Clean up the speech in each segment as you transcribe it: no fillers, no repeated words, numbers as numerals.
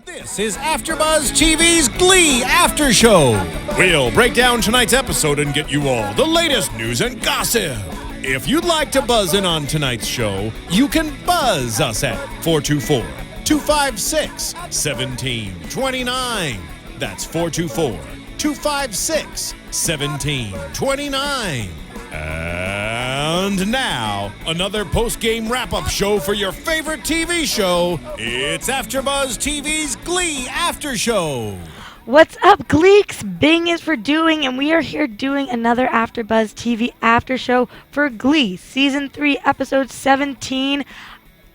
This is AFTERBUZZ TV's Glee After Show. We'll break down tonight's episode and get you all the latest news and gossip. If you'd like to buzz in on tonight's show, you can buzz us at 424-256-1729. That's 424-256-1729. And now, another post-game wrap-up show for your favorite TV show. It's AFTERBUZZ TV's Glee After Show. What's up, Gleeks? Bing is for doing, and we are here doing another AFTERBUZZ TV After Show for Glee, Season 3, Episode 17.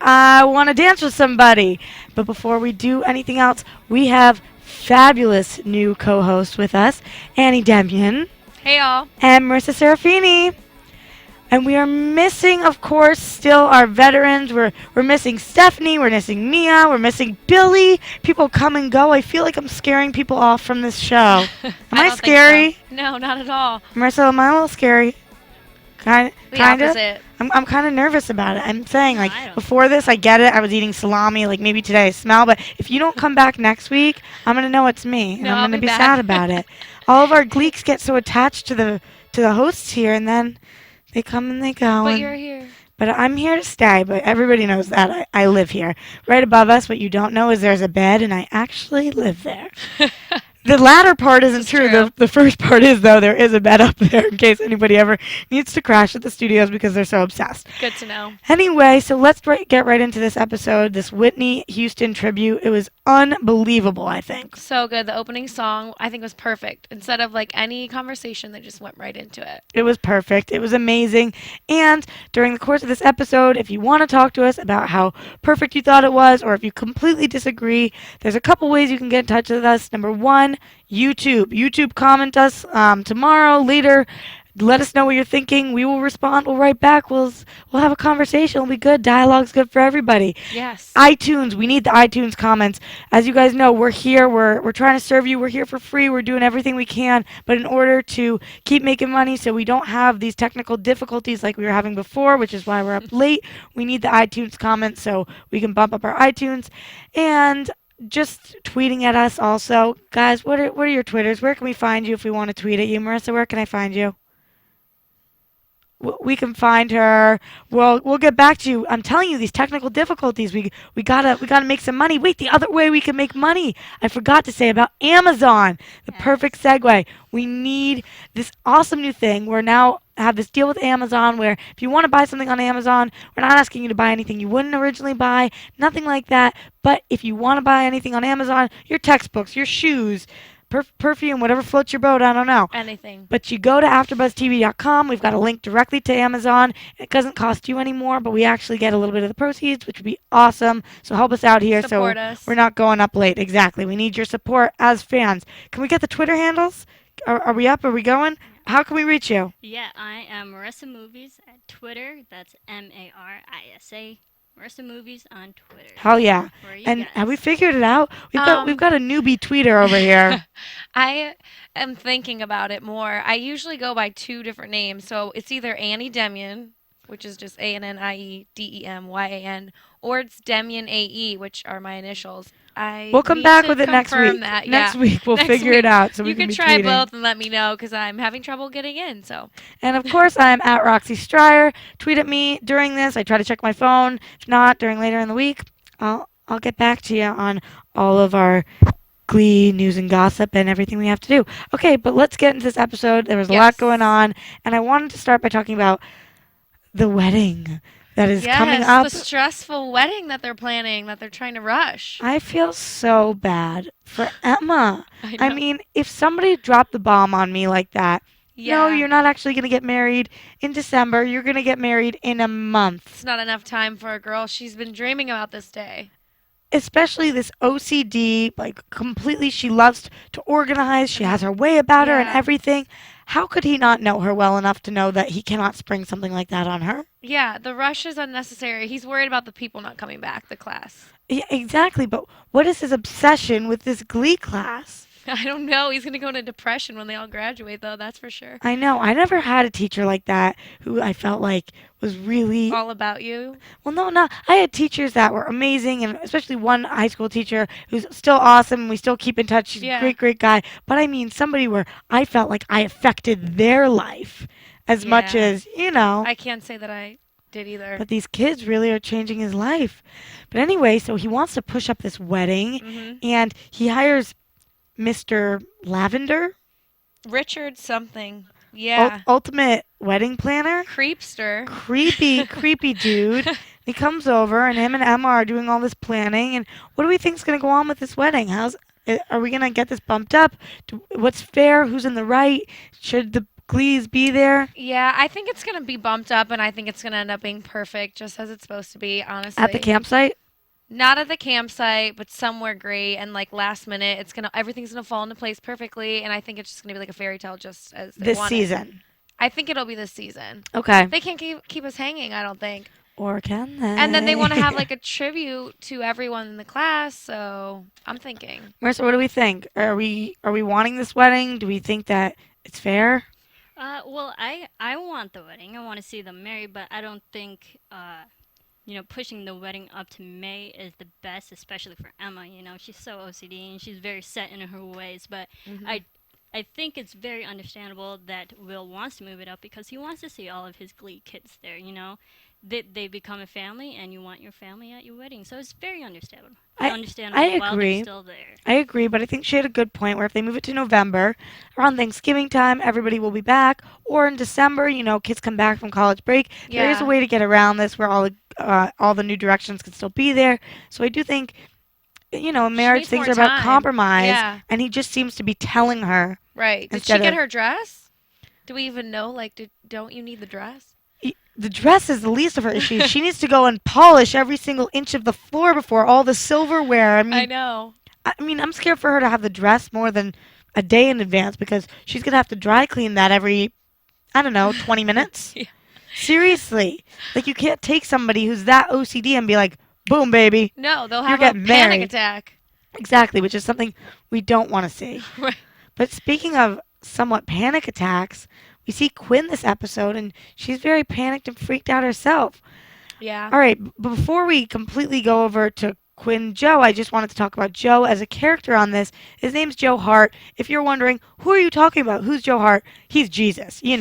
I want to dance with somebody. But before we do anything else, we have fabulous new co-hosts with us, Annie Denyan. Hey, y'all. And Marisa Serafini. And we are missing, of course, still our veterans. We're missing Stephanie. We're missing Mia. We're missing Billy. People come and go. I feel like I'm scaring people off from this show. Am I scary? So. No, not at all. Marissa, am I a little scary? Kind of? Opposite. I'm kind of nervous about it. I'm saying, like, before this, I get it. I was eating salami. Like, maybe today I smell. But if you don't come back next week, I'm going to know it's me. And I'm going to be sad about it. All of our Gleeks get so attached to the hosts here, and then they come and they go. But you're here. But I'm here to stay, but everybody knows that. I live here. Right above us, what you don't know is there's a bed, and I actually live there. The latter part isn't true. The first part is, though, there is a bed up there in case anybody ever needs to crash at the studios because they're so obsessed. Good to know. Anyway, so let's get right into this episode, this Whitney Houston tribute. It was unbelievable, I think. So good. The opening song, I think, was perfect. Instead of, like, any conversation, they just went right into it. It was perfect. It was amazing. And during the course of this episode, if you want to talk to us about how perfect you thought it was, or if you completely disagree, there's a couple ways you can get in touch with us. Number one, YouTube comment us tomorrow, later. Let us know what you're thinking. We will respond. We'll write back. We'll have a conversation. It'll be good. Dialogue's good for everybody. Yes. iTunes. We need the iTunes comments. As you guys know, we're here. We're trying to serve you. We're here for free. We're doing everything we can. But in order to keep making money so we don't have these technical difficulties like we were having before, which is why we're up late, we need the iTunes comments so we can bump up our iTunes. And just tweeting at us also. Guys, what are your Twitters? Where can we find you if we want to tweet at you? Marissa, where can I find you? We can find her. We'll get back to you. I'm telling you, these technical difficulties. We gotta make some money. Wait, the other way we can make money. I forgot to say about Amazon. The perfect segue. We need this awesome new thing. We're now have this deal with Amazon where if you want to buy something on Amazon, we're not asking you to buy anything you wouldn't originally buy, nothing like that. But if you want to buy anything on Amazon, your textbooks, your shoes, perfume, whatever floats your boat, I don't know. Anything. But you go to AfterBuzzTV.com. We've got a link directly to Amazon. It doesn't cost you anymore, but we actually get a little bit of the proceeds, which would be awesome. So help us out here Support so us. We're not going up late. Exactly. We need your support as fans. Can we get the Twitter handles? Are we up? Are we going? How can we reach you? Yeah, I am Marisa Movies at Twitter. That's Marisa. Marisa Movies on Twitter. Hell yeah. And have we figured it out? We've got a newbie tweeter over here. I am thinking about it more. I usually go by two different names. So it's either Annie Denyan, which is just ANNIEDEMYAN, or it's Denyan AE, which are my initials. We'll come back with it next week. Next week we'll figure it out so we can be tweeting. You can try both and let me know because I'm having trouble getting in. So. And of course I'm at Roxy Striar. Tweet at me during this. I try to check my phone. If not, during later in the week, I'll get back to you on all of our Glee news and gossip and everything we have to do. Okay, but let's get into this episode. There was a lot going on, and I wanted to start by talking about the wedding that is coming up. The stressful wedding that they're planning, that they're trying to rush. I feel so bad for Emma. I mean, if somebody dropped the bomb on me like that, no, you're not actually going to get married in December. You're going to get married in a month. It's not enough time for a girl. She's been dreaming about this day. Especially this OCD, like completely, she loves to organize. She has her way about her and everything. How could he not know her well enough to know that he cannot spring something like that on her? Yeah, the rush is unnecessary. He's worried about the people not coming back, the class. Yeah, exactly. But what is his obsession with this Glee class? I don't know. He's going to go into depression when they all graduate, though. That's for sure. I know. I never had a teacher like that who I felt like was really All about you. well. No, no. I had teachers that were amazing, and especially one high school teacher who's still awesome. And we still keep in touch. She's a Yeah. great, great guy. But I mean, somebody where I felt like I affected their life as much Yeah. as I can't say that I did either. But these kids really are changing his life. But anyway, so he wants to push up this wedding, and he hires Mr. Lavender, Richard something. Yeah. ultimate wedding planner. Creepster. Creepy, creepy dude. He comes over, and him and Emma are doing all this planning. And what do we think's going to go on with this wedding? Are we going to get this bumped up? What's fair? Who's in the right? Should the Glees be there? Yeah, I think it's going to be bumped up, and I think it's going to end up being perfect, just as it's supposed to be, honestly. At the campsite? Not at the campsite, but somewhere great, and like last minute, everything's gonna fall into place perfectly, and I think it's just gonna be like a fairy tale, just as they This want it. season. I think it'll be this season. Okay. They can't keep us hanging, I don't think. Or can they? And then they want to have like a tribute to everyone in the class, so I'm thinking. Marissa, what do we think? Are we wanting this wedding? Do we think that it's fair? Well, I want the wedding. I want to see them married, but I don't think pushing the wedding up to May is the best, especially for Emma. She's so OCD and she's very set in her ways. But I think it's very understandable that Will wants to move it up because he wants to see all of his Glee kids there. They become a family, and you want your family at your wedding. So it's very understandable. I while agree. they're still there. I agree, but I think she had a good point where if they move it to November, around Thanksgiving time, everybody will be back. Or in December, kids come back from college break. There is a Yeah. way to get around this where all the new directions can still be there. So I do think, in marriage, needs things more are about time. compromise. Yeah. And he just seems to be telling her. Right. Did she Instead get of- her dress? Do we even know? Like, don't you need the dress? The dress is the least of her issues. She needs to go and polish every single inch of the floor before all the silverware. I know. I'm scared for her to have the dress more than a day in advance because she's going to have to dry clean that every, 20 minutes. Yeah. Seriously. Like, you can't take somebody who's that OCD and be like, boom, baby. No, they'll You're have a getting panic married. attack. Exactly, which is something we don't want to see. Right. But speaking of somewhat panic attacks, we see Quinn this episode, and she's very panicked and freaked out herself. Yeah. All right, before we completely go over to Quinn and Joe, I just wanted to talk about Joe as a character on this. His name's Joe Hart. If you're wondering, who are you talking about? Who's Joe Hart? He's Jesus, the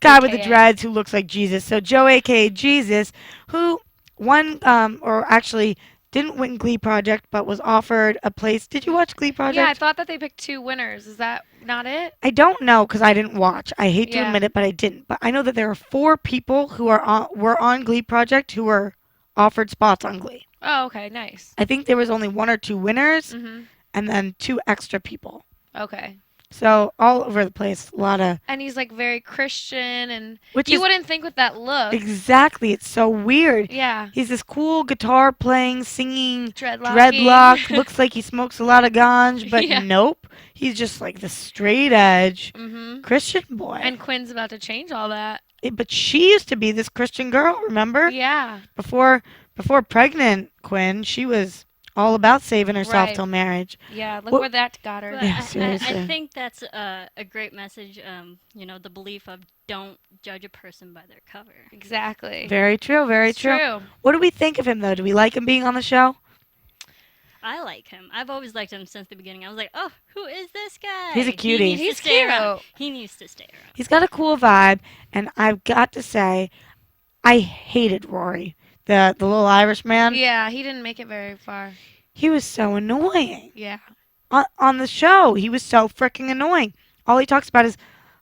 guy with the AKA. dreads who looks like Jesus. So Joe, a.k.a. Jesus, who won, or actually didn't win Glee Project, but was offered a place. Did you watch Glee Project? Yeah, I thought that they picked 2 winners. Is that not it? I don't know because I didn't watch. I hate to Yeah. admit it, but I didn't. But I know that there are 4 people who were on Glee Project who were offered spots on Glee. Oh, okay, nice. I think there was only 1 or 2 winners, Mhm. and then 2 extra people. Okay. So all over the place, a lot of And he's like very Christian, and which you is wouldn't think with that look. exactly. It's so weird. Yeah. He's this cool guitar playing, singing, Dreadlocky. dreadlock. Looks like he smokes a lot of ganj, but Yeah. nope. He's just like the straight edge Mhm. Christian boy. And Quinn's about to change all that. But she used to be this Christian girl, remember? Yeah. Before pregnant Quinn, she was all about saving herself Right. till marriage. Yeah. Look What- where that got her. But Yeah, I seriously. think that's a great message. The belief of don't judge a person by their cover. Exactly. Very true, very It's true. true. What do we think of him though? Do we like him being on the show? I like him. I've always liked him since the beginning. I was like, oh, who is this guy? He's a cutie. He needs He's to stay around. cute. He needs to stay around. He's got a cool vibe, and I've got to say, I hated Rory, the little Irish man. Yeah, he didn't make it very far. He was so annoying. Yeah. On the show, he was so freaking annoying. All he talks about is,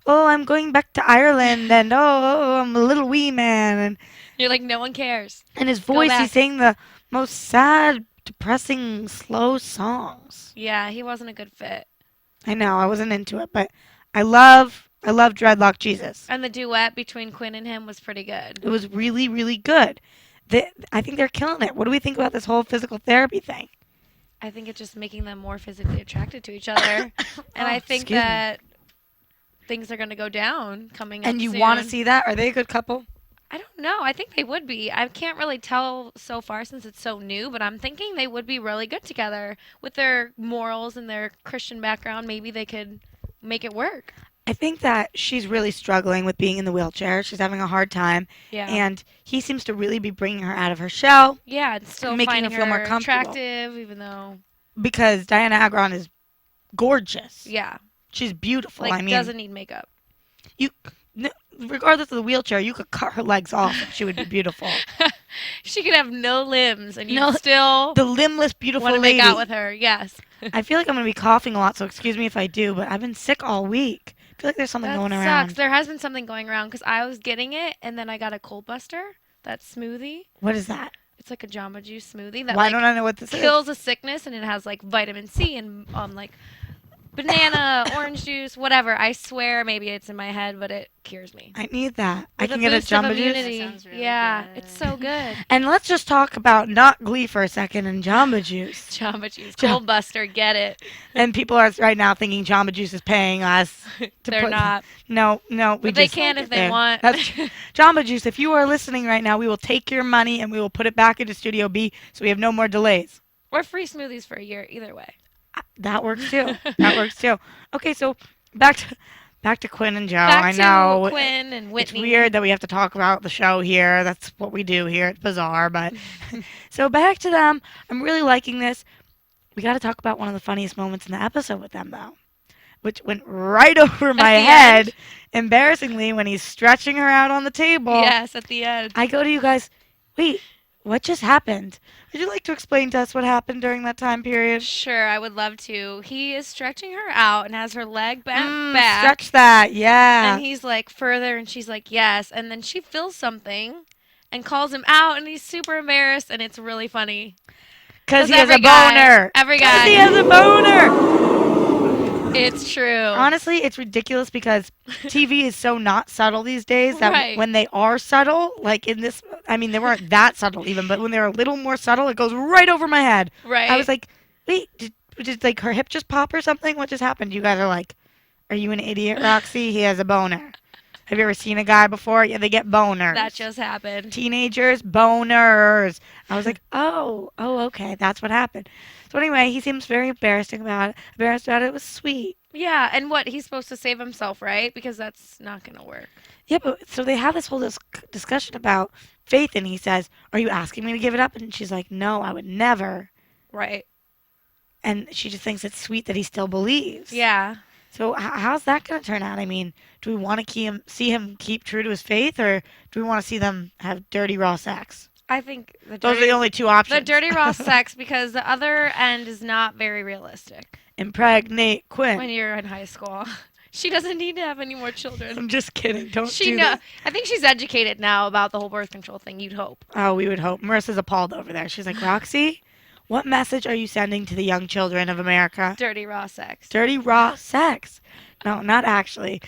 oh, I'm going back to Ireland, and oh, I'm a little wee man, and You're like, no one cares. his voice, back. he's saying the most sad, depressing, slow songs. Yeah, he wasn't a good fit. I know, I wasn't into it, but I love Dreadlock Jesus. And the duet between Quinn and him was pretty good. It was really, really good. I think they're killing it. What do we think about this whole physical therapy thing? I think it's just making them more physically attracted to each other. And I think excuse me. that things are going to go down coming up And you want to soon. see that? Are they a good couple? I don't know. I think they would be. I can't really tell so far since it's so new, but I'm thinking they would be really good together with their morals and their Christian background. Maybe they could make it work. I think that she's really struggling with being in the wheelchair. She's having a hard time. Yeah. And he seems to really be bringing her out of her shell Yeah, and still making her finding feel more her comfortable. attractive, even though, because Diana Agron is gorgeous. yeah, She's beautiful. like I mean, doesn't need makeup. you, regardless of the wheelchair, you could cut her legs off and she would be beautiful. She could have no limbs, and you No, still The limbless, beautiful want to lady. make out with her. Yes. I feel like I'm going to be coughing a lot, so excuse me if I do, but I've been sick all week. I feel like there's something That going sucks. around. There has been something going around because I was getting it, and then I got a cold buster. That smoothie. What is that? It's like a Jamba Juice smoothie that Why like don't I know what this is? kills a sickness, and it has like vitamin C and like banana, orange juice, whatever. I swear, maybe it's in my head, but it cures me. I need that. I With can a get a boost of Jamba Juice. immunity. That sounds really Yeah, good. it's so good. And let's just talk about not Glee for a second and Jamba Juice. Jamba Juice, Jam- cold buster, get it. And people are right now thinking Jamba Juice is paying us. They're not. No, we But they just can like if it they there. want. That's Jamba Juice. If you are listening right now, we will take your money and we will put it back into Studio B, so we have no more delays. Or free smoothies for a year, either way. That works too. That works too. Okay, so back to Quinn and Joe. Back I know to Quinn and Whitney. it's weird that we have to talk about the show here. That's what we do here. It's bizarre, but so back to them. I'm really liking this. We got to talk about one of the funniest moments in the episode with them, though, which went right over my the head, end? embarrassingly, when he's stretching her out on the table. Yes, at the end. I go to you guys, wait, what just happened? Would you like to explain to us what happened during that time period? Sure, I would love to. He is stretching her out and has her leg bent back. Stretch that, yeah. And he's like further, and she's like, yes. And then she feels something and calls him out, and he's super embarrassed, and it's really funny. Because he has a every guy- boner. every 'Cause guy- he has a boner. It's true. Honestly, it's ridiculous because TV is so not subtle these days that Right. when they are subtle, like in this, I mean, they weren't that subtle even, but when they're a little more subtle, it goes right over my head. Right. I was like, wait, did like her hip just pop or something? What just happened? You guys are like, are you an idiot, Roxy? He has a boner. Have you ever seen a guy before? Yeah, they get boners. that just happened. Teenagers, boners. I was like, oh, okay, that's what happened. So anyway, he seems very embarrassed about it. It was sweet. Yeah, and what? He's supposed to save himself, right? Because that's not going to work. Yeah, but so they have this whole discussion about faith, and he says, are you asking me to give it up? And she's like, no, I would never. Right. And she just thinks it's sweet that he still believes. Yeah. So how's that going to turn out? I mean, do we want to see him keep true to his faith, or do we want to see them have dirty, raw sex? I think Those are the only two options. the dirty raw sex, because the other end is not very realistic Impregnate Quinn. when you're in high school. She doesn't need to have any more children. I'm just kidding. Don't She do know. that. I think she's educated now about the whole birth control thing. You'd hope. Oh, we would hope. Marissa's appalled over there. She's like, Roxy, what message are you sending to the young children of America? Dirty raw sex. Dirty, raw sex. No, not actually.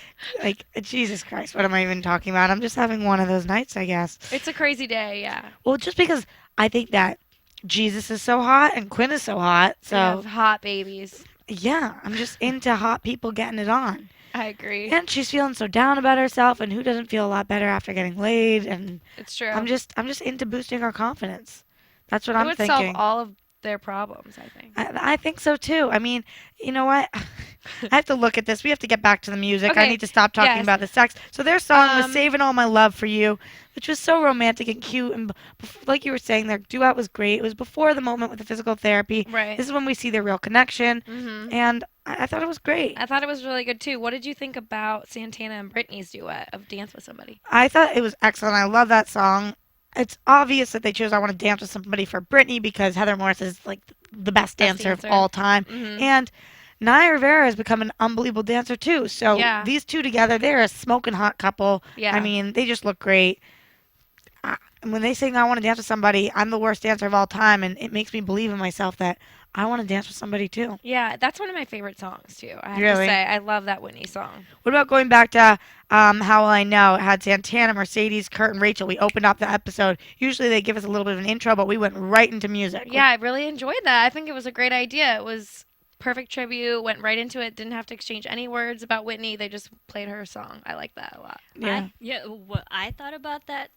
Like, Jesus Christ, what am I even talking about? I'm just having one of those nights, I guess. It's a crazy day. Yeah. Well, just because I think that Jesus is so hot and Quinn is so hot. We So, have hot babies. yeah, I'm just into hot people getting it on. I agree. And she's feeling so down about herself, and who doesn't feel a lot better after getting laid? And It's true. I'm just into boosting our confidence. That's what it I'm would thinking. solve all of their problems, I think. I think so too. I mean, you know what? I have to look at this. We have to get back to the music. I Okay, need to stop talking yes. about the sex. So their song was Um, "Saving All My Love for You," which was so romantic and cute. And like you were saying, their duet was great. It was before the moment with the physical therapy. Right. This is when we see their real connection. hmm And I thought it was great. I thought it was really good too. What did you think about Santana and Britney's duet of Dance with Somebody? I thought it was excellent. I love that song. It's obvious that they chose "I Want to Dance with Somebody" for Britney because Heather Morris is like the best dancer of dancer. all time. Mhm. And Naya Rivera has become an unbelievable dancer too. So Yeah. these two together, they're a smoking hot couple. Yeah. I mean, they just look great. When they sing "I Want to Dance with Somebody," I'm the worst dancer of all time, and it makes me believe in myself that I want to dance with somebody too. Yeah, that's one of my favorite songs too. I have Really? to say, I love that Whitney song. What about going back to How Will I Know? It had Santana, Mercedes, Kurt, and Rachel. We opened up the episode. Usually they give us a little bit of an intro, but we went right into music. Yeah, I really enjoyed that. I think it was a great idea. It was perfect tribute. Went right into it. Didn't have to exchange any words about Whitney. They just played her song. I like that a lot. Yeah. What I thought about that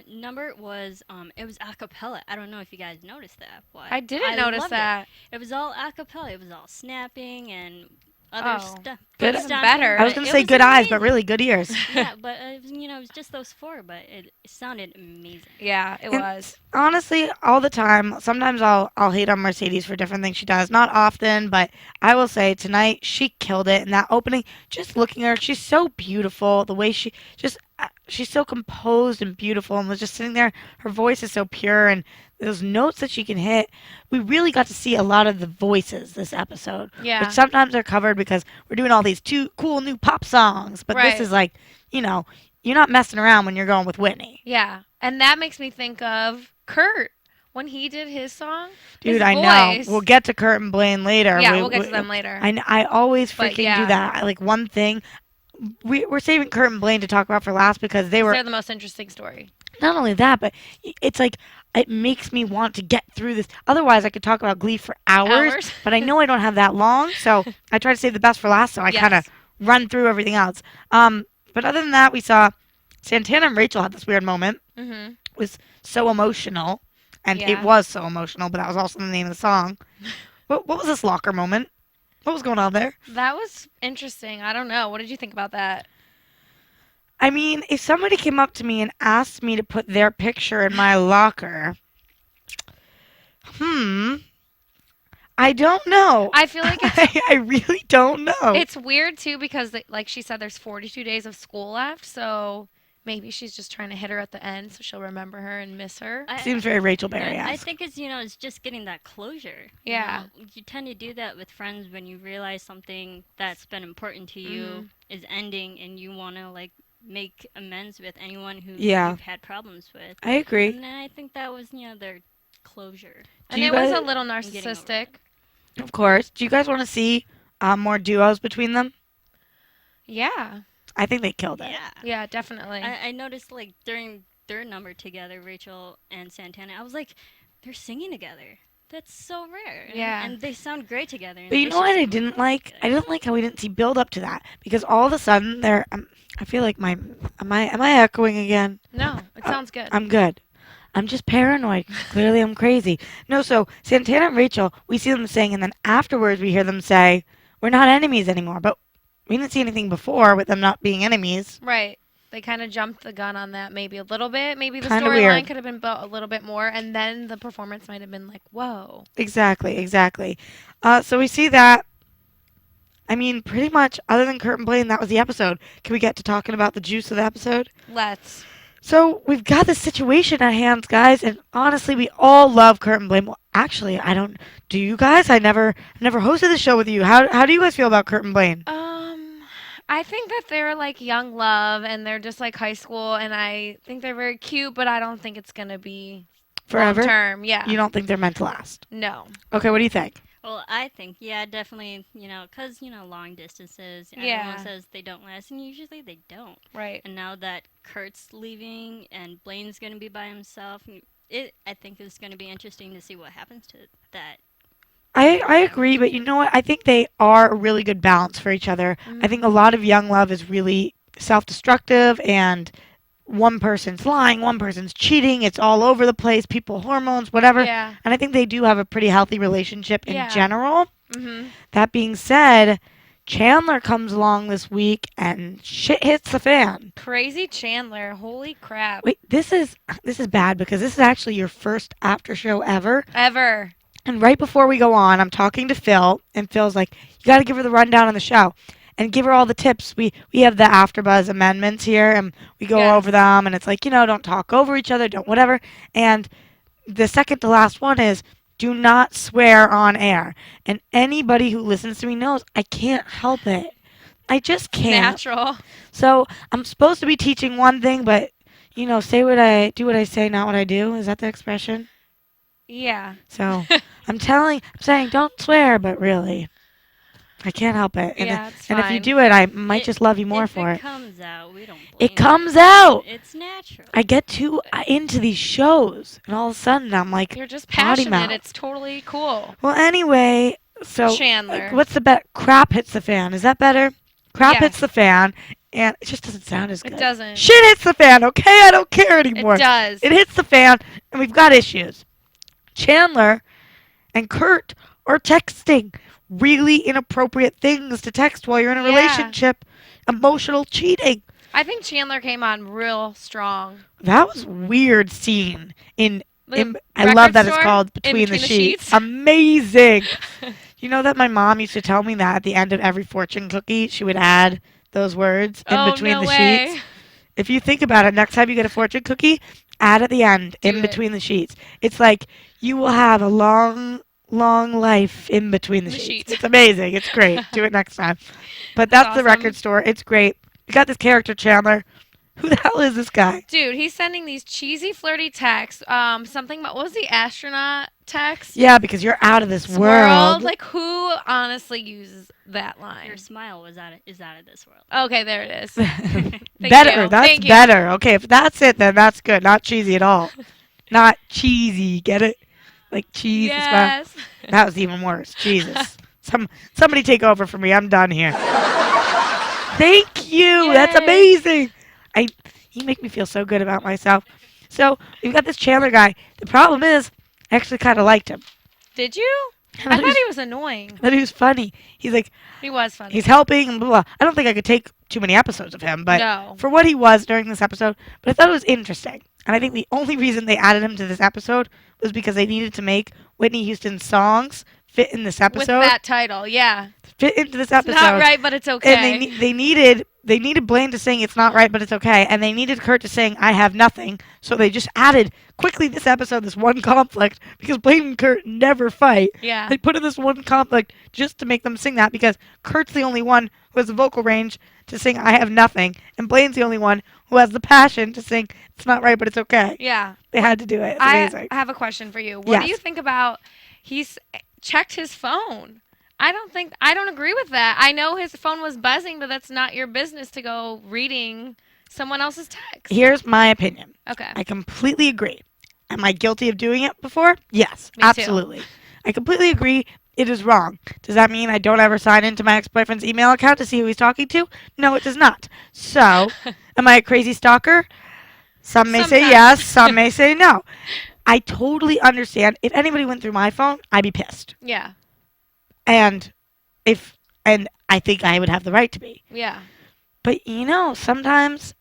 number was it was a cappella. I don't know if you guys noticed that, but I didn't notice loved that. It was all a cappella. It was all snapping and other Oh. stuff. Good. Even stomping, better. I was but going to it say good eyes, but amazing. really good ears. Yeah, but it was just those four, but it sounded amazing. Yeah, it And was. honestly, all the time. Sometimes I'll hate on Mercedes for different things she does. Not often, but I will say tonight she killed it in that opening. Just looking at her, she's so beautiful. The way she's so composed and beautiful, and was just sitting there. Her voice is so pure, and those notes that she can hit. We really got to see a lot of the voices this episode, Yeah. which sometimes are covered because we're doing all these two cool new pop songs. But Right. this is like, you're not messing around when you're going with Whitney. Yeah. And that makes me think of Kurt when he did his song. Dude, his I know. voice. We'll get to Kurt and Blaine later. Yeah, we'll get to them later. I always But freaking yeah. do that. Like, one thing, we're saving Kurt and Blaine to talk about for last because they were, They're the most interesting story. not only that, but it's like, it makes me want to get through this. Otherwise, I could talk about Glee for hours, but I know I don't have that long, so I try to save the best for last, so I Yes. kind of run through everything else. But other than that, we saw Santana and Rachel had this weird moment. Mm-hmm. It was so emotional, and Yeah. it was so emotional, but that was also the name of the song. What was this locker moment? What was going on there? That was interesting. I don't know. What did you think about that? I mean, if somebody came up to me and asked me to put their picture in my locker, I don't know. I feel like it's I really don't know. it's weird too because like she said there's 42 days of school left, so maybe she's just trying to hit her at the end so she'll remember her and miss her. Seems very Rachel I Berry-esque. think it's just getting that closure. Yeah. You tend to do that with friends when you realize something that's been important to you is ending and you want to like make amends with anyone who Yeah. you've had problems with. I agree. And then I think that was their closure. And you it was guys- a little getting over narcissistic. it. Of course. Do you guys want to see more duos between them? Yeah. I think they killed it. Yeah. Yeah, definitely. I noticed like during their number together, Rachel and Santana, I was like, they're singing together. That's so rare. Yeah. And they sound great together. and But you they know what should I sing didn't more like? together. I didn't like how we didn't see build up to that because all of a sudden they're. I feel like am I echoing again? No, it sounds good. I'm good. I'm just paranoid. Clearly, I'm crazy. No, so Santana and Rachel, we see them sing, and then afterwards we hear them say, "We're not enemies anymore." But we didn't see anything before with them not being enemies. Right. They kind of jumped the gun on that maybe a little bit. Maybe the Kinda storyline weird. could have been built a little bit more, and then the performance might have been like, whoa. Exactly. So we see that. I mean, pretty much, other than Kurt and Blaine, that was the episode. Can we get to talking about the juice of the episode? Let's. So we've got this situation at hand, guys, and honestly, we all love Kurt and Blaine. Well, actually, I don't. Do you guys? I never hosted the show with you. How do you guys feel about Kurt and Blaine? I think that they're like young love and they're just like high school, and I think they're very cute, but I don't think it's gonna be Forever? long term. Yeah. You don't think they're meant to last? No. Okay, what do you think? Well, I think, yeah, definitely, because, long distances, Yeah. everyone says they don't last, and usually they don't. Right. And now that Kurt's leaving and Blaine's going to be by himself, I think it's going to be interesting to see what happens to that. I agree, but you know what? I think they are a really good balance for each other. I think a lot of young love is really self-destructive, and one person's lying, one person's cheating. It's all over the place. People, hormones, whatever. Yeah. And I think they do have a pretty healthy relationship in Yeah. general. Mm-hmm. That being said, Chandler comes along this week and shit hits the fan. Crazy Chandler. Holy crap. Wait, this is bad because this is actually your first after show ever. Ever. And right before we go on, I'm talking to Phil, and Phil's like, "You got to give her the rundown on the show, and give her all the tips." We have the AFTERBUZZ amendments here, and we go Yes. over them, and it's like, don't talk over each other, don't whatever. And the second to last one is, do not swear on air. And anybody who listens to me knows I can't help it. I just can't. Natural. So I'm supposed to be teaching one thing, but do what I say, not what I do. Is that the expression? Yeah. So I'm saying don't swear, but really, I can't help it. And, Yeah, it's and if you fine. do it, I might just love you more if for it it. comes out, we don't blame It comes you. out. It's natural. I get too into these shows, and all of a sudden I'm like, You're just potty mouth. passionate. It's totally cool. Well, anyway, so Chandler. what's the bet? Crap hits the fan. Is that better? Crap Yes. hits the fan, and it just doesn't sound as good. It doesn't. Shit hits the fan, okay? I don't care anymore. It does. It hits the fan, and we've got issues. Chandler and Kurt are texting really inappropriate things to text while you're in a Yeah. relationship. Emotional cheating. I think Chandler came on real strong. That was weird scene The I record love that it's store? called In Between the Between the Sheets. Sheets? Amazing. You know that my mom used to tell me that at the end of every fortune cookie, she would add those words in Oh, between no the way. sheets. If you think about it, next time you get a fortune cookie, add at the end Do in it. between the sheets. It's like you will have a long, long life in between the The sheets. sheets. It's amazing. It's great. Do it next time. But that's the awesome. record store. It's great. We got this character, Chandler. Who the hell is this guy? Dude, he's sending these cheesy, flirty texts. Something about, what was the astronaut text? Yeah, because you're out of this world. Like, who honestly uses that line? Your smile is out of this world. Okay, there it is. Better. you. That's Thank you. better. Okay, if that's it, then that's good. Not cheesy at all. Not cheesy. Get it? Like cheese. and stuff. Yes. That was even worse. Jesus. Somebody take over for me. I'm done here. Thank you. That's Yay. amazing. You make me feel so good about myself. So we've got this Chandler guy. The problem is, I actually kind of liked him. Did you? I thought he was annoying. But he was funny. He's like, He was funny. he's helping and blah, blah. I don't think I could take too many episodes of him, but No. for what he was during this episode, but I thought it was interesting. And I think the only reason they added him to this episode was because they needed to make Whitney Houston's songs fit in this With episode. that title, yeah. Fit into this It's episode. not right, but it's okay. And they needed Blaine to sing "It's Not Right, but It's Okay," and they needed Kurt to sing "I Have Nothing." So they just added quickly this episode this one conflict because Blaine and Kurt never fight. Yeah. They put in this one conflict just to make them sing that because Kurt's the only one who has the vocal range to sing "I Have Nothing," and Blaine's the only one who has the passion to sing "It's Not Right, but It's Okay." Yeah. They had to do it. It's amazing. I have a question for you. What Yes. do you think about he's checked his phone? I don't agree with that. I know his phone was buzzing, but that's not your business to go reading someone else's text. Here's my opinion. Okay. I completely agree. Am I guilty of doing it before? Yes, Me too. absolutely. I completely agree. It is wrong. Does that mean I don't ever sign into my ex-boyfriend's email account to see who he's talking to? No, it does not. So, am I a crazy stalker? Some may say Sometimes. yes, some may say no. I totally understand. If anybody went through my phone, I'd be pissed. Yeah. And I think I would have the right to be. Yeah. But sometimes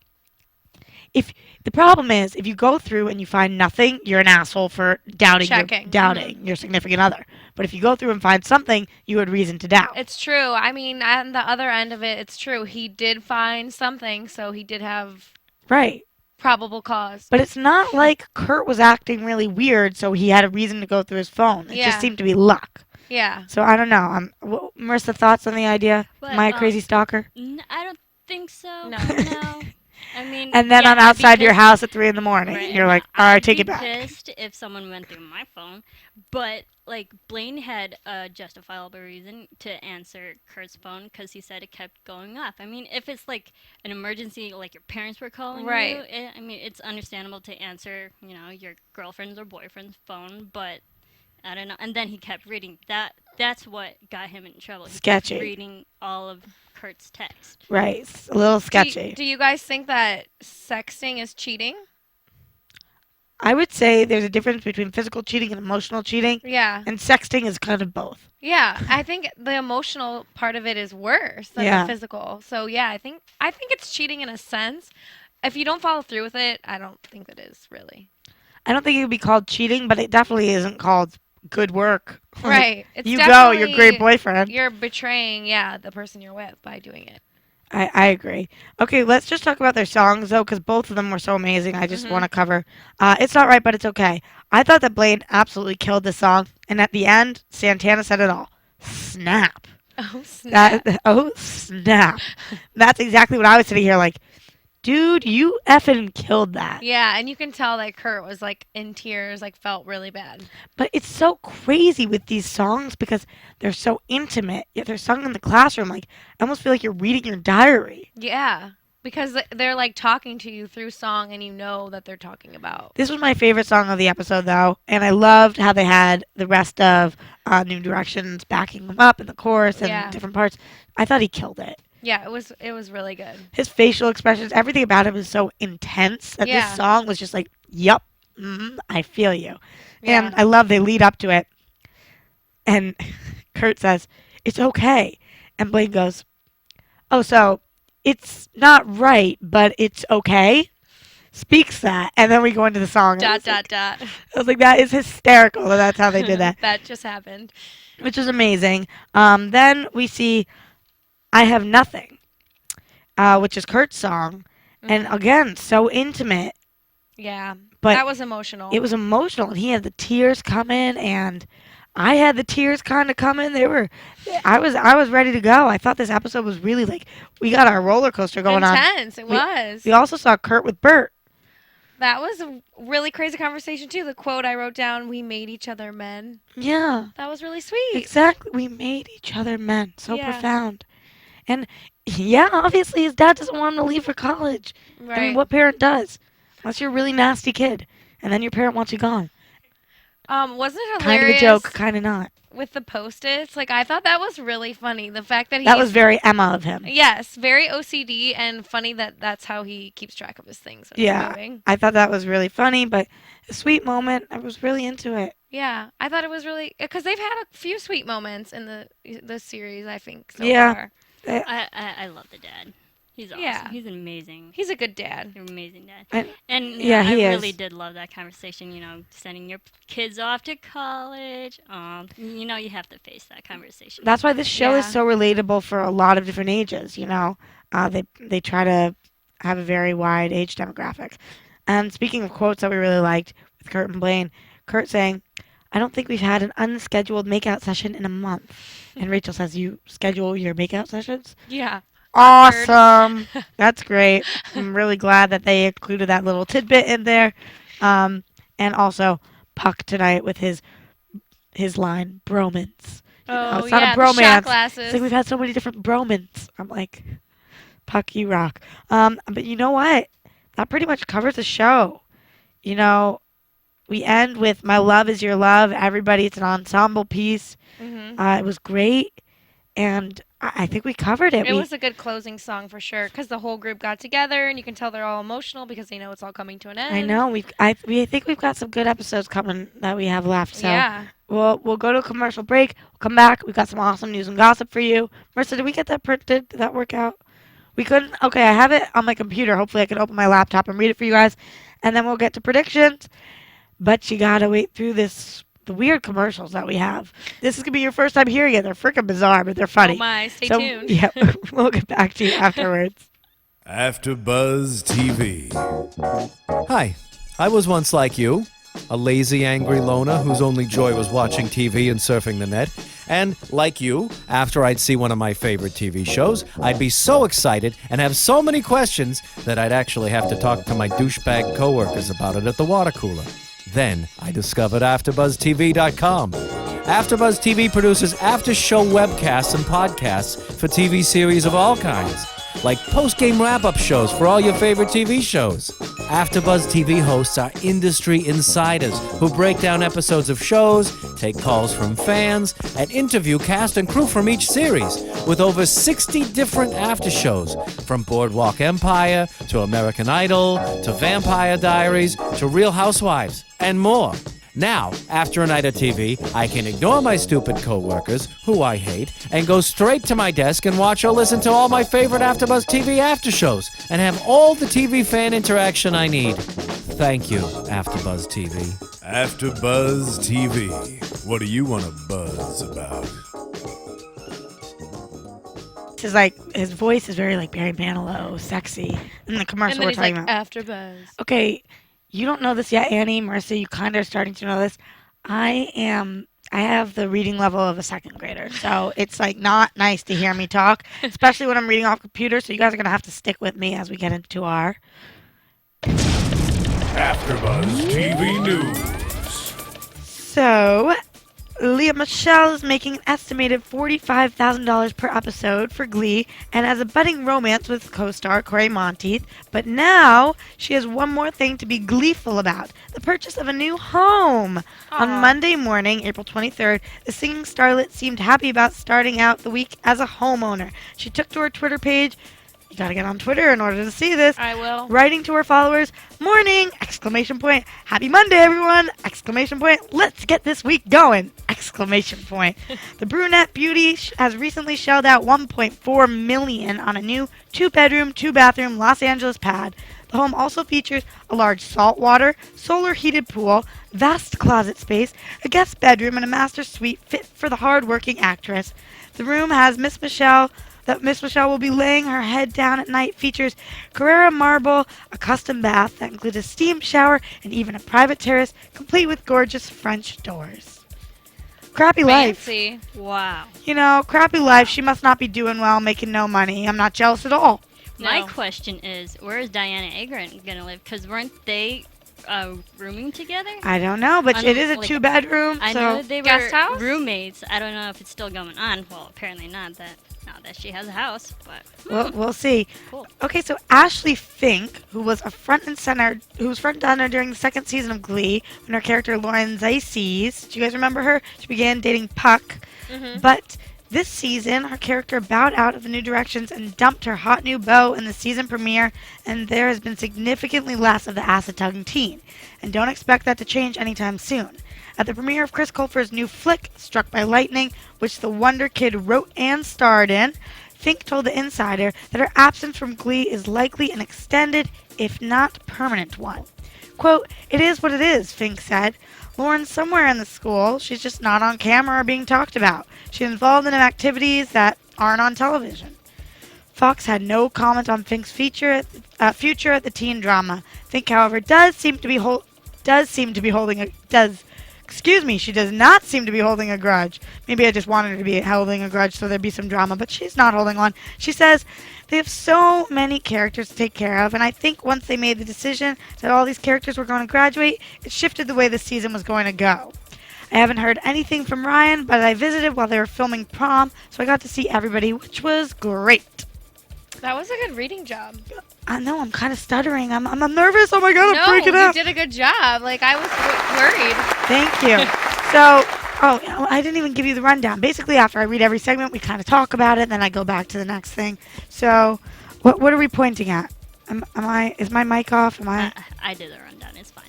if the problem is if you go through and you find nothing, you're an asshole for doubting Checking. your significant other. But if you go through and find something, you had reason to doubt. It's true. I mean, on the other end of it, it's true. He did find something, so he did have Right. probable cause. But it's not like Kurt was acting really weird, so he had a reason to go through his phone. It Yeah. just seemed to be luck. Yeah. So I don't know. Marisa, thoughts on the idea? But, Am I a crazy stalker? I don't think so. No. No. I mean, And then yeah, I'm I'd be outside your pissed- house at 3 a.m. Right, and you're and like, all right, I'd take be it back. Pissed if someone went through my phone, but like Blaine had a justifiable reason to answer Kurt's phone because he said it kept going off. I mean, if it's like an emergency, like your parents were calling Right. you, I mean, it's understandable to answer, your girlfriend's or boyfriend's phone, but I don't know. And then he kept reading that. That's what got him in trouble. He kept Sketchy. reading all of Kurt's text. Right. It's a little sketchy. Do you guys think that sexting is cheating? I would say there's a difference between physical cheating and emotional cheating, Yeah. and sexting is kind of both. Yeah, I think the emotional part of it is worse than Yeah. the physical. So yeah, I think it's cheating in a sense. If you don't follow through with it, I don't think it is really. I don't think it would be called cheating, but it definitely isn't called good work. Like, Right. It's you go, you're a great definitely- boyfriend. You're betraying, the person you're with by doing it. I agree. Okay, let's just talk about their songs, though, because both of them were so amazing. I just Mhm. want to cover. It's Not Right, but It's Okay. I thought that Blaine absolutely killed this song, and at the end, Santana said it all. Snap. Oh snap! Snap. That's exactly what I was sitting here like, dude, you effing killed that. Yeah, and you can tell that Kurt was like in tears, like felt really bad. But it's so crazy with these songs because they're so intimate, yet they're sung in the classroom. Like, I almost feel like you're reading your diary. Yeah, because they're like talking to you through song, and you know that they're talking about. This was my favorite song of the episode, though, and I loved how they had the rest of New Directions backing them up in the chorus and Yeah. different parts. I thought he killed it. Yeah, it was really good. His facial expressions, everything about him is so intense that Yeah. this song was just like, yup, I feel you. Yeah. And I love they lead up to it. And Kurt says, it's okay. And Blaine goes, oh, so it's not right, but it's okay? Speaks that. And then we go into the song. Dot. I was like, that is hysterical that that's how they did that. That just happened. Which is amazing. Then we see I Have Nothing, which is Kurt's song. And again, so intimate. Yeah. But that was emotional. It was emotional. And he had the tears coming, and I had the tears kind of coming. I was ready to go. I thought this episode was really like, we got our roller coaster going on. Intense. It was. We also saw Kurt with Burt. That was a really crazy conversation, too. The quote I wrote down, we made each other men. Yeah. That was really sweet. Exactly. We made each other men. So Yeah. profound. And, yeah, obviously his dad doesn't want him to leave for college. Right. I mean, what parent does? Unless you're a really nasty kid. And then your parent wants you gone. Wasn't it Kind of hilarious? a joke, kind of not. With the Post-its? Like, I thought that was really funny. The fact that That was very Emma of him. Yes, very OCD, and funny that that's how he keeps track of his things when he's Yeah, moving. I thought that was really funny, but a sweet moment. I was really into it. Yeah, I thought it was really... Because they've had a few sweet moments in the series, I think, so Yeah. far. I love the dad. He's awesome. Yeah. He's amazing. He's a good dad. You're an amazing dad. And yeah, I he really is. did love that conversation, sending your kids off to college. You have to face that conversation. That's why this show is Yeah. so relatable for a lot of different ages. They try to have a very wide age demographic. And speaking of quotes that we really liked with Kurt and Blaine, Kurt saying, "I don't think we've had an unscheduled makeout session in a month." And Rachel says, "You schedule your makeout sessions?" Yeah. Awesome. That's great. I'm really glad that they included that little tidbit in there. And also Puck tonight with his line, bromance. Oh, it's not yeah, a the shot bromance. glasses. It's like we've had so many different bromance. I'm like, Puck, you rock. But you know what? That pretty much covers the show. We end with My Love Is Your Love. Everybody, it's an ensemble piece. It was great. And I think we covered it. It was a good closing song for sure, because the whole group got together, and you can tell they're all emotional because they know it's all coming to an end. I know. I think we've got some good episodes coming that we have left. So Yeah. we'll go to a commercial break. We'll come back. We've got some awesome news and gossip for you. Marissa, did we get that printed? Did that work out? We couldn't? Okay, I have it on my computer. Hopefully I can open my laptop and read it for you guys. And then we'll get to predictions. But you got to wait through the weird commercials that we have. This is going to be your first time hearing it. They're freaking bizarre, but they're funny. Oh my, stay So, tuned. Yeah, we'll get back to you afterwards. AfterBuzz TV. Hi, I was once like you, a lazy, angry loner whose only joy was watching TV and surfing the net. And, like you, after I'd see one of my favorite TV shows, I'd be so excited and have so many questions that I'd actually have to talk to my douchebag coworkers about it at the water cooler. Then I discovered AfterBuzzTV.com. AfterBuzz TV produces after-show webcasts and podcasts for TV series of all kinds, like post-game wrap-up shows for all your favorite TV shows. AfterBuzz TV hosts are industry insiders who break down episodes of shows, take calls from fans, and interview cast and crew from each series, with over 60 different after-shows, from Boardwalk Empire to American Idol to Vampire Diaries to Real Housewives, and more. Now, after a night of TV, I can ignore my stupid coworkers, who I hate, and go straight to my desk and watch or listen to all my favorite AfterBuzz TV after shows, and have all the TV fan interaction I need. Thank you, AfterBuzz TV. AfterBuzz TV. What do you want to buzz about? This is like, his voice is very like Barry Manilow, sexy. In the commercial And then we're he's talking like, about. AfterBuzz. Okay, you don't know this yet, Annie. Marissa, you kind of are starting to know this. I have the reading level of a second grader, so it's like not nice to hear me talk, especially when I'm reading off computer. So you guys are gonna have to stick with me as we get into our. AfterBuzz TV News. So, Leah Michelle is making an estimated $45,000 per episode for Glee and has a budding romance with co-star Corey Monteith. But now she has one more thing to be gleeful about: the purchase of a new home. On Aw. Monday morning, April 23rd, the singing starlet seemed happy about starting out the week as a homeowner. She took to her Twitter page. You gotta get on Twitter in order to see this. I will. Writing to her followers, "Morning! Exclamation point. Happy Monday, everyone! Exclamation point. Let's get this week going! Exclamation point." The brunette beauty has recently shelled out $1.4 million on a new 2-bedroom, 2-bathroom Los Angeles pad. The home also features a large saltwater, solar-heated pool, vast closet space, a guest bedroom, and a master suite fit for the hard-working actress. The room has Miss Michelle will be laying her head down at night, features Carrara marble, a custom bath that includes a steam shower, and even a private terrace, complete with gorgeous French doors. Crappy life. Fancy. Wow. You know, crappy life. She must not be doing well, making no money. I'm not jealous at all. My No. question is, where is Diana Agron gonna live? Because weren't they rooming together? I don't know, but I it know, is a like, 2-bedroom, I so know they were Guest house? roommates. I don't know if it's still going on. Well, apparently not. Now that she has a house, but we'll see. Cool. Okay, so Ashley Fink, who was front and center during the second season of Glee, when her character Lauren Zizes, do you guys remember her? She began dating Puck, but this season her character bowed out of the New Directions and dumped her hot new beau in the season premiere, and there has been significantly less of the acid-tugging teen. And don't expect that to change anytime soon. At the premiere of Chris Colfer's new flick, Struck by Lightning, which the Wonder Kid wrote and starred in, Fink told The Insider that her absence from Glee is likely an extended, if not permanent one. Quote, "It is what it is," Fink said. "Lauren's somewhere in the school. She's just not on camera or being talked about. She's involved in activities that aren't on television." Fox had no comment on Fink's future at the teen drama. Fink, however, she does not seem to be holding a grudge. Maybe I just wanted her to be holding a grudge so there'd be some drama, but she's not holding one. She says, "They have so many characters to take care of, and I think once they made the decision that all these characters were going to graduate, it shifted the way the season was going to go. I haven't heard anything from Ryan, but I visited while they were filming Prom, so I got to see everybody, which was great." That was a good reading job. I know, I'm kind of stuttering. I'm nervous. Oh my God, I'm No, freaking you out. did a good job. Like, I was worried. Thank you. So, I didn't even give you the rundown. Basically, after I read every segment, we kind of talk about it, and then I go back to the next thing. So, what are we pointing at? Is my mic off? I did the rundown. It's fine.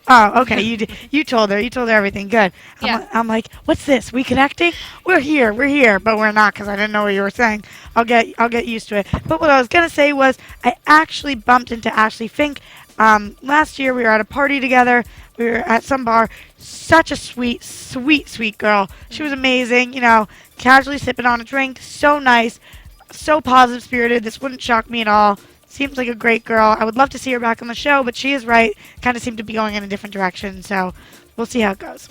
Oh, okay. You told her. You told her everything. Good. Yeah. I'm like, what's this? We connecting? We're here, but we're not because I didn't know what you were saying. I'll get used to it. But what I was gonna say was, I actually bumped into Ashley Fink. Last year we were at a party together. We were at some bar. Such a sweet, sweet, sweet girl. She was amazing. You know, casually sipping on a drink. So nice. So positive spirited. This wouldn't shock me at all. Seems like a great girl. I would love to see her back on the show, but she is right. Kind of seemed to be going in a different direction, so we'll see how it goes.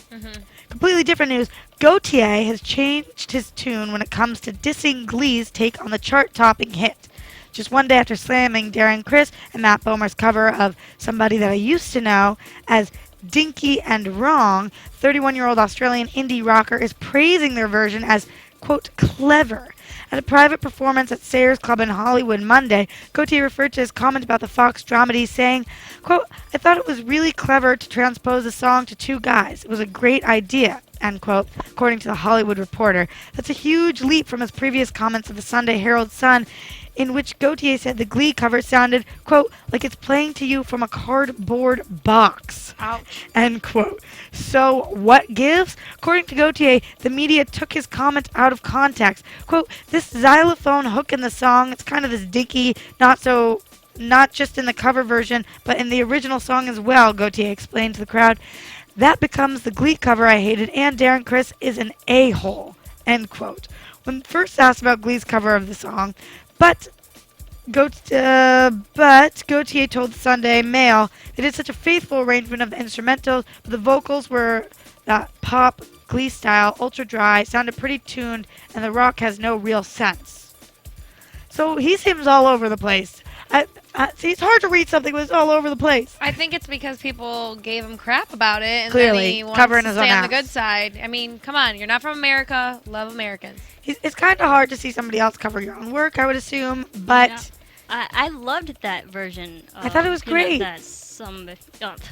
Completely different news. Gautier has changed his tune when it comes to dissing Glee's take on the chart-topping hit. Just one day after slamming Darren Criss and Matt Bomer's cover of Somebody That I Used to Know as dinky and wrong, 31-year-old Australian indie rocker is praising their version as, quote, clever. At a private performance at Sayers Club in Hollywood Monday, Gautier referred to his comment about the Fox dramedy, saying, quote, "I thought it was really clever to transpose the song to two guys. It was a great idea," end quote, according to the Hollywood Reporter. That's a huge leap from his previous comments of the Sunday Herald Sun, in which Gautier said the Glee cover sounded, quote, like it's playing to you from a cardboard box. Ouch. End quote. So what gives? According to Gautier, the media took his comment out of context. Quote, "This xylophone hook in the song, it's kind of this dinky, not just in the cover version, but in the original song as well," Gautier explained to the crowd. "That becomes the Glee cover I hated, and Darren Criss is an a-hole," end quote. When first asked about Glee's cover of the song, but Gautier told the Sunday Mail they did such a faithful arrangement of the instrumentals, but the vocals were that pop Glee style, ultra dry, sounded pretty tuned, and the rock has no real sense. So he seems all over the place. See, it's hard to read something when it's all over the place. I think it's because people gave him crap about it, and Clearly, then he wants covering to his stay own on the ass. good side. I mean, come on, you're not from America. Love Americans. It's kind of hard to see somebody else cover your own work, I would assume, but Yeah. I loved that version. I thought it was great. That somebody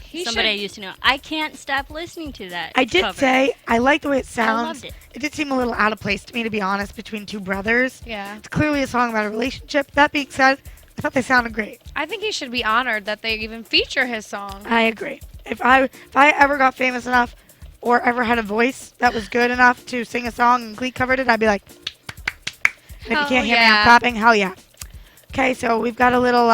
He I should- used to know. I can't stop listening to that. I did cover. say I like the way it I sounds. loved it. It did seem a little out of place to me, to be honest, between two brothers. Yeah. It's clearly a song about a relationship. That being said, I thought they sounded great. I think he should be honored that they even feature his song. I agree. If I ever got famous enough or ever had a voice that was good enough to sing a song and Glee covered it, I'd be like, and if you Hell can't hear me, I'm yeah. clapping. Hell yeah. Okay, so we've got a little,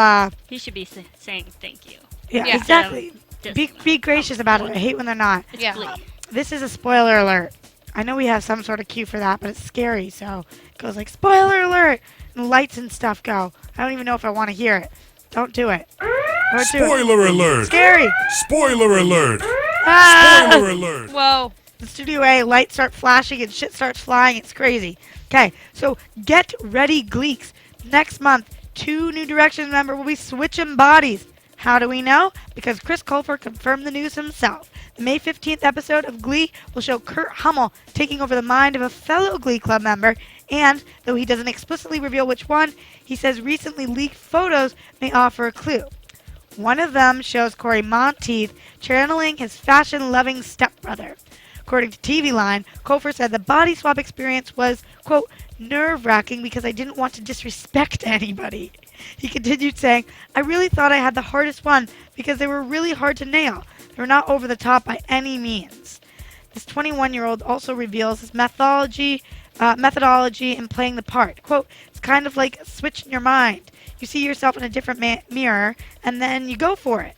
He should be saying thank you. yeah, Yeah. exactly. Just Be gracious about it. I hate when they're not. It's Yeah. Glee. This is a spoiler alert. I know we have some sort of cue for that, but it's scary, so it goes like, spoiler alert, and lights and stuff go. I don't even know if I want to hear it. Don't do it. Don't do it. Spoiler alert! Scary. Spoiler alert! Ah! Spoiler alert! Whoa. The Studio A lights start flashing and shit starts flying. It's crazy. Okay, so get ready, Gleeks. Next month, 2 New Directions members will be switching bodies. How do we know? Because Chris Colfer confirmed the news himself. The May 15th episode of Glee will show Burt Hummel taking over the mind of a fellow Glee Club member, and, though he doesn't explicitly reveal which one, he says recently leaked photos may offer a clue. One of them shows Corey Monteith channeling his fashion-loving stepbrother. According to TV Line, Colfer said the body swap experience was, quote, nerve-wracking because I didn't want to disrespect anybody. He continued saying, I really thought I had the hardest one because they were really hard to nail. They were not over the top by any means. This 21-year-old also reveals his methodology in playing the part. Quote, it's kind of like switching your mind. You see yourself in a different mirror, and then you go for it.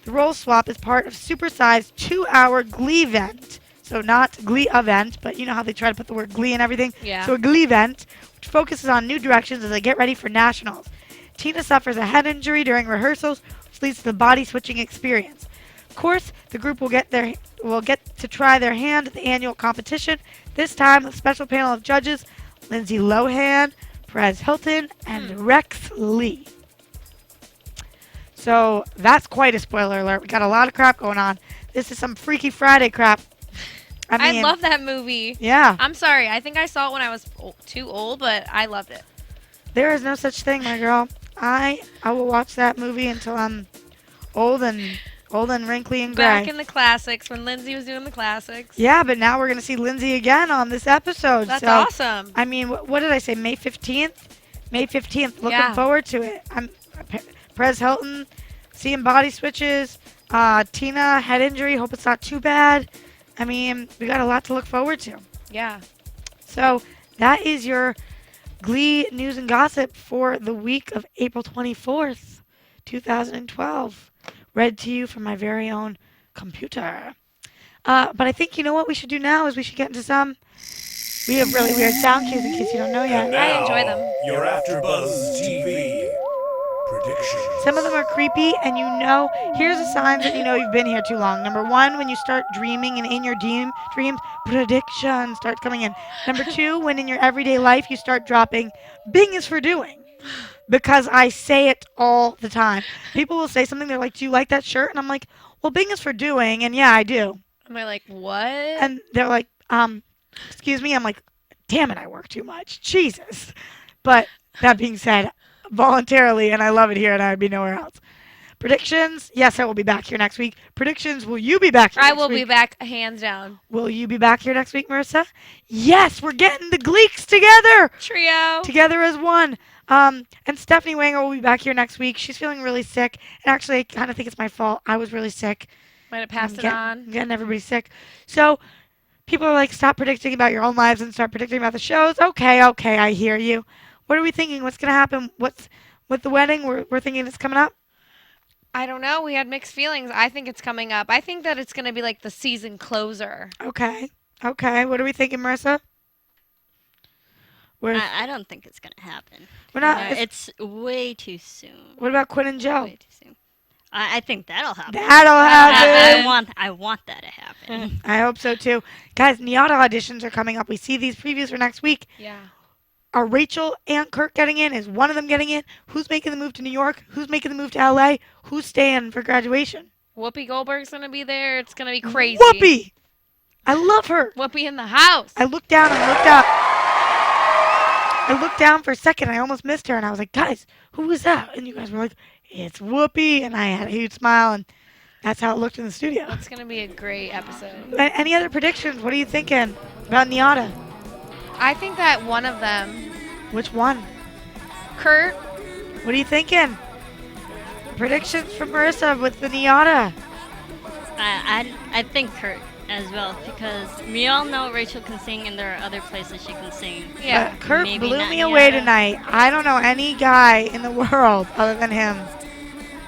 The role swap is part of supersized 2-hour Glee event. So not Glee event, but you know how they try to put the word Glee and everything? Yeah. So a Glee event, which focuses on New Directions as they get ready for nationals. Tina suffers a head injury during rehearsals, which leads to the body switching experience. Of course, the group will get to try their hand at the annual competition, this time with a special panel of judges, Lindsay Lohan, Perez Hilton, and Rex Lee. So that's quite a spoiler alert. We got a lot of crap going on. This is some Freaky Friday crap. I mean, love that movie. yeah, I'm sorry. I think I saw it when I was too old, but I loved it. there is no such thing, my girl. I will watch that movie until I'm old and wrinkly and gray. Back in the classics when Lindsay was doing the classics. Yeah, but now we're gonna see Lindsay again on this episode. That's so, awesome. I mean, what did I say? May 15th. May 15th. Looking Yeah. forward to it. I'm Perez Hilton, seeing body switches. Tina head injury. Hope it's not too bad. I mean, we got a lot to look forward to. Yeah. So that is your Glee news and gossip for the week of April 24th, 2012. Read to you from my very own computer. But I think you know what we should do now is we should get into some. We have really weird sound cues in case you don't know yet. I enjoy them. Your AFTERBUZZ TV predictions. Some of them are creepy, and you know, here's the signs that you know you've been here too long. Number 1, when you start dreaming, and in your dreams, predictions start coming in. Number 2, when in your everyday life you start dropping, Bing is for doing. Because I say it all the time. People will say something, they're like, do you like that shirt? And I'm like, well, Bing is for doing, and yeah, I do. Am I like, what? And they're like, excuse me? I'm like, damn it, I work too much. Jesus. But that being said, voluntarily, and I love it here, and I'd be nowhere else. Predictions, yes, I will be back here next week. Predictions, will you be back here I next will week? be back, hands down. Will you be back here next week, Marisa? Yes, we're getting the Gleeks together! Trio. Together as one. And Stephanie Wanger will be back here next week. She's feeling really sick. And actually, I kind of think it's my fault. I was really sick. Might have passed it I'm on. getting everybody sick. So people are like, stop predicting about your own lives and start predicting about the shows. Okay, I hear you. What are we thinking? What's going to happen? What's with the wedding? We're thinking it's coming up? I don't know. We had mixed feelings. I think it's coming up. I think that it's going to be like the season closer. Okay. What are we thinking, Marissa? I don't think it's gonna happen. We're not. It's way too soon. What about Quinn and Joe? Way too soon. I think that'll happen. That'll happen. I want that to happen. I hope so too. Guys, Niata auditions are coming up. We see these previews for next week. Yeah. Are Rachel and Kurt getting in? Is one of them getting in? Who's making the move to New York? Who's making the move to LA? Who's staying for graduation? Whoopi Goldberg's gonna be there. It's gonna be crazy. Whoopi! I love her. Whoopi in the house. I looked down and looked up. I looked down for a second. I almost missed her, and I was like, guys, who was that? And you guys were like, it's Whoopi. And I had a huge smile, and that's how it looked in the studio. It's gonna be a great episode. Any other predictions? What are you thinking about Nyada? I think that one of them, Which one? Kurt. What are you thinking? Predictions from Marisa with the Nyada. I think Kurt as well, because we all know Rachel can sing and there are other places she can sing. Yeah. Kurt Maybe blew not me away Nyada. tonight. I don't know any guy in the world other than him.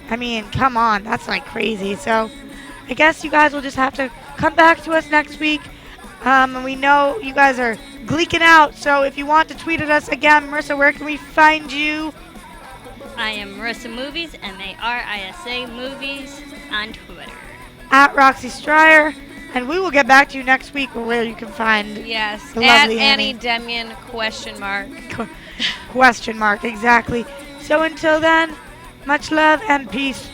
I mean, come on. That's like crazy. So I guess you guys will just have to come back to us next week. And we know you guys are gleeking out. So if you want to tweet at us again, Marisa, where can we find you? I am Marisa Movies, Marisa Movies on Twitter. At Roxy Striar. And we will get back to you next week where you can find Yes. the At lovely Annie Denyan ? question mark, exactly. So until then, much love and peace.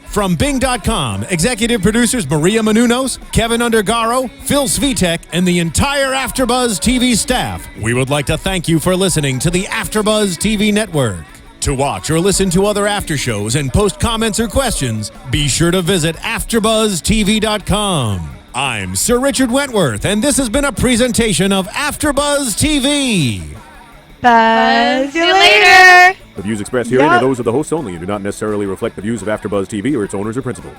From Bing.com, executive producers Maria Menounos, Kevin Undergaro, Phil Svitek, and the entire AfterBuzz TV staff, we would like to thank you for listening to the AfterBuzz TV network. To watch or listen to other after shows and post comments or questions, be sure to visit AfterBuzzTV.com. I'm Sir Richard Wentworth, and this has been a presentation of AfterBuzz TV. Buzz you you later. The views expressed herein Yep. are those of the hosts only and do not necessarily reflect the views of AfterBuzz TV or its owners or principal.